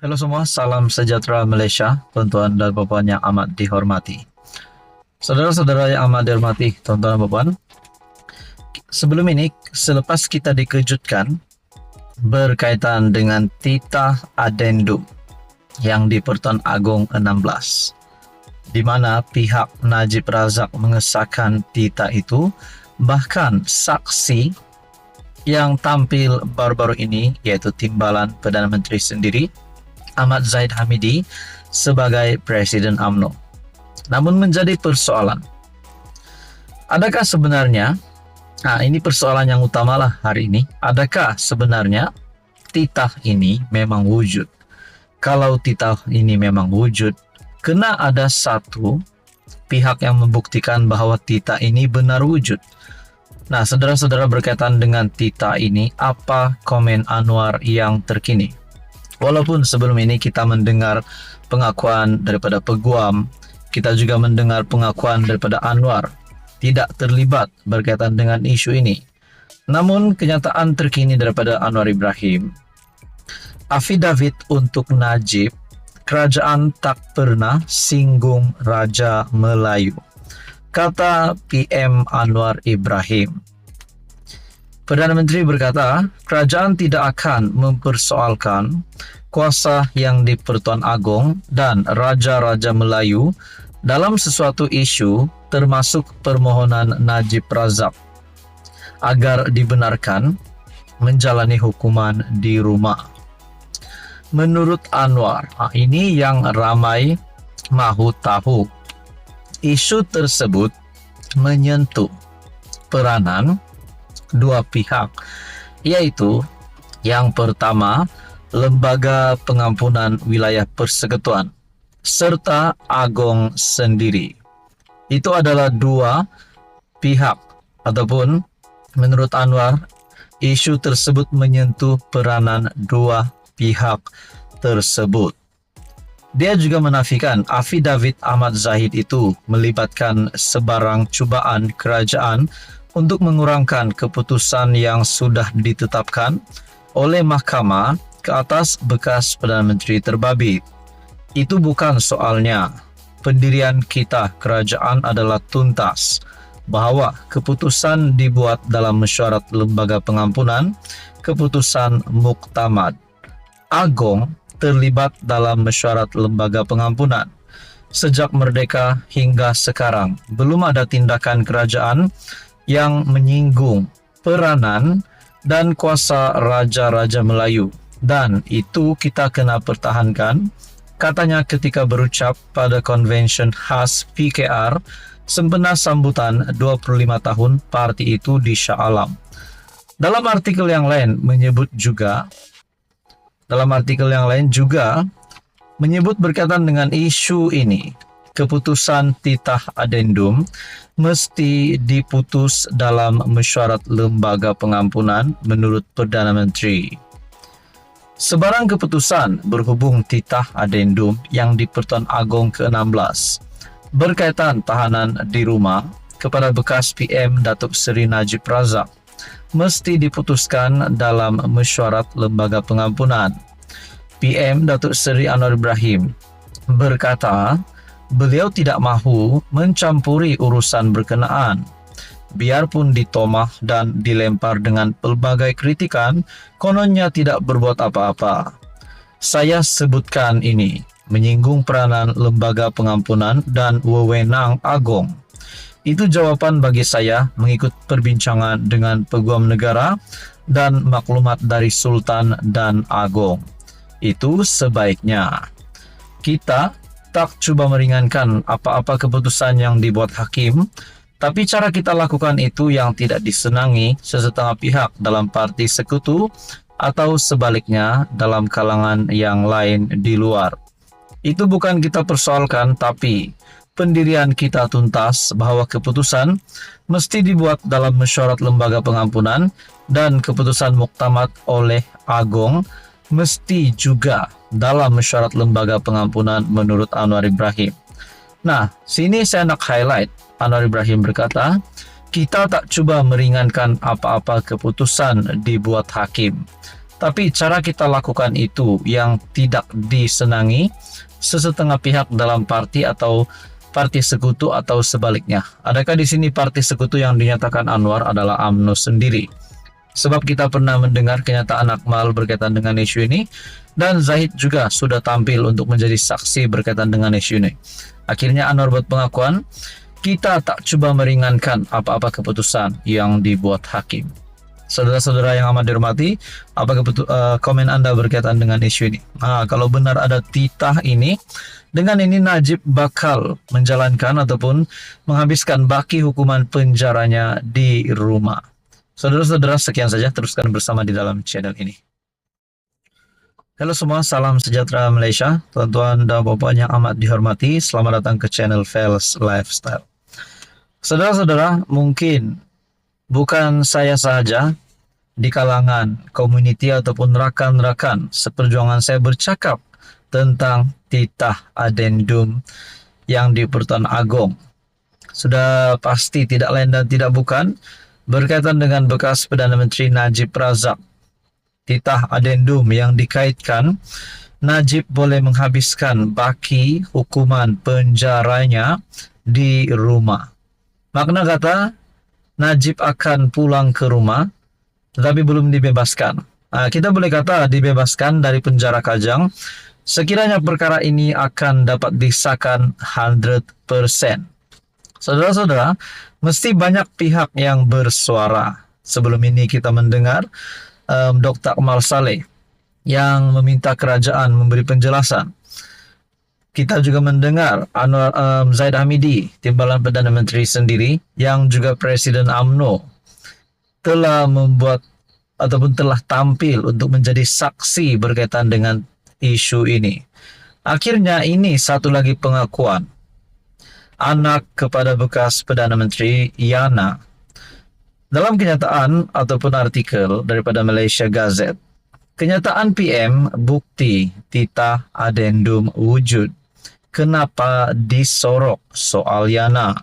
Halo semua, salam sejahtera Malaysia, tuan-tuan dan puan yang amat dihormati. Saudara-saudara yang amat dihormati, tuan-tuan dan puan, sebelum ini, selepas kita dikejutkan berkaitan dengan titah adendum yang di Pertuan Agong 16, di mana pihak Najib Razak mengesahkan titah itu, bahkan saksi yang tampil baru-baru ini, yaitu Timbalan Perdana Menteri sendiri, Ahmad Zahid Hamidi, sebagai Presiden UMNO. Namun menjadi persoalan, adakah sebenarnya, ini persoalan yang utamalah hari ini, adakah sebenarnya titah ini memang wujud? Kalau titah ini memang wujud, kena ada satu pihak yang membuktikan bahwa titah ini benar wujud. Nah, saudara-saudara, berkaitan dengan titah ini, apa komen Anwar yang terkini? Walaupun sebelum ini kita mendengar pengakuan daripada Peguam, kita juga mendengar pengakuan daripada Anwar tidak terlibat berkaitan dengan isu ini. Namun kenyataan terkini daripada Anwar Ibrahim, afidavit untuk Najib, kerajaan tak pernah singgung Raja Melayu, kata PM Anwar Ibrahim. Perdana Menteri berkata, kerajaan tidak akan mempersoalkan kuasa yang di Pertuan Agong dan Raja-Raja Melayu dalam sesuatu isu termasuk permohonan Najib Razak agar dibenarkan menjalani hukuman di rumah. Menurut Anwar, ini yang ramai mahu tahu. Isu tersebut menyentuh peranan dua pihak, yaitu yang pertama, Lembaga Pengampunan Wilayah Persekutuan, serta Agong sendiri. Itu adalah dua pihak, ataupun menurut Anwar, isu tersebut menyentuh peranan dua pihak tersebut. Dia juga menafikan afidavit Ahmad Zahid itu melibatkan sebarang cubaan kerajaan untuk mengurangkan keputusan yang sudah ditetapkan oleh mahkamah ke atas bekas Perdana Menteri terbabit. Itu bukan soalnya. Pendirian kita kerajaan adalah tuntas, bahwa keputusan dibuat dalam mesyuarat Lembaga Pengampunan, keputusan muktamad. Agong terlibat dalam mesyuarat Lembaga Pengampunan. Sejak merdeka hingga sekarang, belum ada tindakan kerajaan yang menyinggung peranan dan kuasa Raja-Raja Melayu, dan itu kita kena pertahankan, katanya ketika berucap pada konvensyen khas PKR sempena sambutan 25 tahun parti itu di Shah Alam. Dalam artikel yang lain juga menyebut berkaitan dengan isu ini, keputusan titah adendum mesti diputus dalam mesyuarat Lembaga Pengampunan menurut Perdana Menteri. Sebarang keputusan berhubung titah adendum yang di Pertuan Agong ke-16 berkaitan tahanan di rumah kepada bekas PM Datuk Seri Najib Razak mesti diputuskan dalam mesyuarat Lembaga Pengampunan. PM Datuk Seri Anwar Ibrahim berkata, beliau tidak mahu mencampuri urusan berkenaan. Biarpun ditomah dan dilempar dengan pelbagai kritikan, kononnya tidak berbuat apa-apa. Saya sebutkan ini, menyinggung peranan Lembaga Pengampunan dan wewenang Agong. Itu jawapan bagi saya mengikut perbincangan dengan Peguam Negara dan maklumat dari Sultan dan Agong. Itu sebaiknya. Kita tak cuba meringankan apa-apa keputusan yang dibuat hakim, tapi cara kita lakukan itu yang tidak disenangi sesetengah pihak dalam parti sekutu atau sebaliknya dalam kalangan yang lain di luar. Itu bukan kita persoalkan, tapi pendirian kita tuntas bahwa keputusan mesti dibuat dalam mesyuarat Lembaga Pengampunan dan keputusan muktamad oleh Agong mesti juga dalam mesyuarat Lembaga Pengampunan menurut Anwar Ibrahim. Nah, sini saya nak highlight. Anwar Ibrahim berkata, kita tak cuba meringankan apa-apa keputusan dibuat hakim, Tapi cara kita lakukan itu yang tidak disenangi sesetengah pihak dalam parti atau parti sekutu atau sebaliknya. Adakah di sini parti sekutu yang dinyatakan Anwar adalah UMNO sendiri? Sebab kita pernah mendengar kenyataan Akmal berkaitan dengan isu ini, dan Zahid juga sudah tampil untuk menjadi saksi berkaitan dengan isu ini. Akhirnya Anwar buat pengakuan, kita tak coba meringankan apa-apa keputusan yang dibuat hakim. Saudara-saudara yang amat dihormati, apa komen Anda berkaitan dengan isu ini? Kalau benar ada titah ini, dengan ini Najib bakal menjalankan ataupun menghabiskan baki hukuman penjaranya di rumah. Saudara-saudara, sekian saja, teruskan bersama di dalam channel ini. Halo semua, salam sejahtera Malaysia, tuan-tuan dan puan yang amat dihormati, selamat datang ke channel Fels Lifestyle. Saudara-saudara, mungkin bukan saya sahaja di kalangan komuniti ataupun rakan-rakan seperjuangan saya bercakap tentang titah adendum yang di Pertuan Agong. Sudah pasti tidak lain dan tidak bukan berkaitan dengan bekas Perdana Menteri Najib Razak. Titah adendum yang dikaitkan Najib boleh menghabiskan baki hukuman penjaranya di rumah. Makna kata, Najib akan pulang ke rumah tetapi belum dibebaskan. Kita boleh kata dibebaskan dari penjara Kajang sekiranya perkara ini akan dapat disahkan 100%. Saudara-saudara, mesti banyak pihak yang bersuara. Sebelum ini kita mendengar Dr. Akmal Saleh yang meminta kerajaan memberi penjelasan. Kita juga mendengar Zahid Hamidi, Timbalan Perdana Menteri sendiri, yang juga Presiden UMNO, telah membuat ataupun telah tampil untuk menjadi saksi berkaitan dengan isu ini. Akhirnya ini satu lagi pengakuan anak kepada bekas Perdana Menteri Yana. Dalam kenyataan ataupun artikel daripada Malaysia Gazette, kenyataan PM bukti titah adendum wujud. Kenapa disorok soal Yana?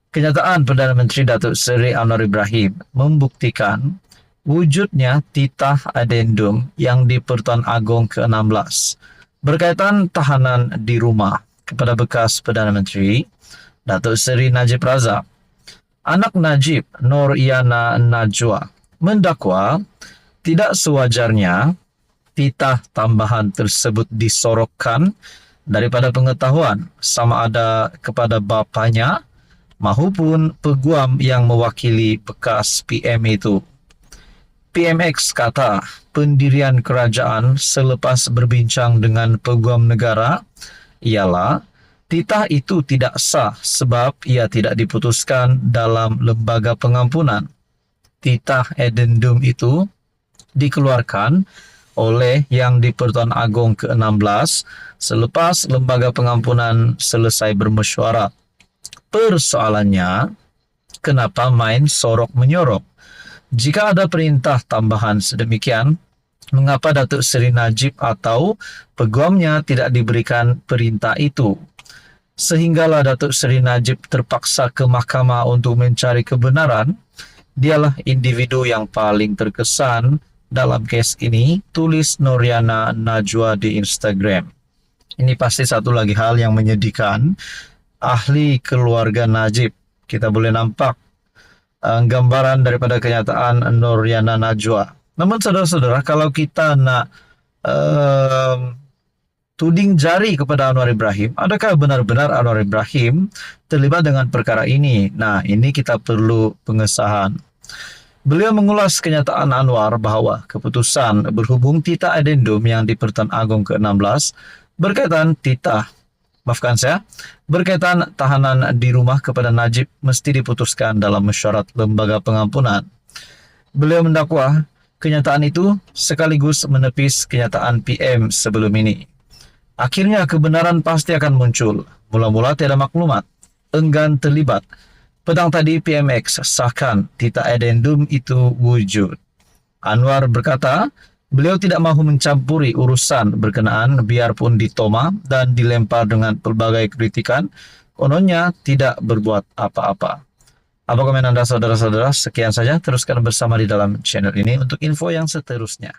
Kenyataan Perdana Menteri Datuk Seri Anwar Ibrahim membuktikan wujudnya titah adendum yang di Pertuan Agong ke-16 berkaitan tahanan di rumah kepada bekas Perdana Menteri Datuk Seri Najib Razak. Anak Najib, Nur Yana Najwa, mendakwa tidak sewajarnya titah tambahan tersebut disorokkan daripada pengetahuan sama ada kepada bapanya maupun peguam yang mewakili bekas PM itu. PMX kata pendirian kerajaan selepas berbincang dengan peguam negara ialah titah itu tidak sah sebab ia tidak diputuskan dalam lembaga pengampunan. Titah adendum itu dikeluarkan oleh yang di Pertuan Agong ke-16 selepas lembaga pengampunan selesai bermesyuarat. Persoalannya, kenapa main sorok menyorok? Jika ada perintah tambahan sedemikian, mengapa Datuk Seri Najib atau peguamnya tidak diberikan perintah itu? Sehinggalah Datuk Seri Najib terpaksa ke mahkamah untuk mencari kebenaran. Dialah individu yang paling terkesan dalam kes ini, tulis Nuriana Najwa di Instagram. Ini pasti satu lagi hal yang menyedihkan. Ahli keluarga Najib, kita boleh nampak gambaran daripada kenyataan Nuriana Najwa. Namun saudara-saudara, kalau kita nak tuding jari kepada Anwar Ibrahim, adakah benar-benar Anwar Ibrahim terlibat dengan perkara ini? Nah, ini kita perlu pengesahan. Beliau mengulas kenyataan Anwar bahawa keputusan berhubung titah adendum yang di Pertuan Agong ke-16 berkaitan berkaitan tahanan di rumah kepada Najib mesti diputuskan dalam mesyuarat lembaga pengampunan. Beliau mendakwa kenyataan itu sekaligus menepis kenyataan PM sebelum ini. Akhirnya kebenaran pasti akan muncul. Mula-mula tiada maklumat, enggan terlibat. Petang tadi PMX sahkan titah adendum itu wujud. Anwar berkata, beliau tidak mahu mencampuri urusan berkenaan biarpun ditoma dan dilempar dengan pelbagai kritikan, kononnya tidak berbuat apa-apa. Apa komen Anda saudara-saudara? Sekian saja, teruskan bersama di dalam channel ini untuk info yang seterusnya.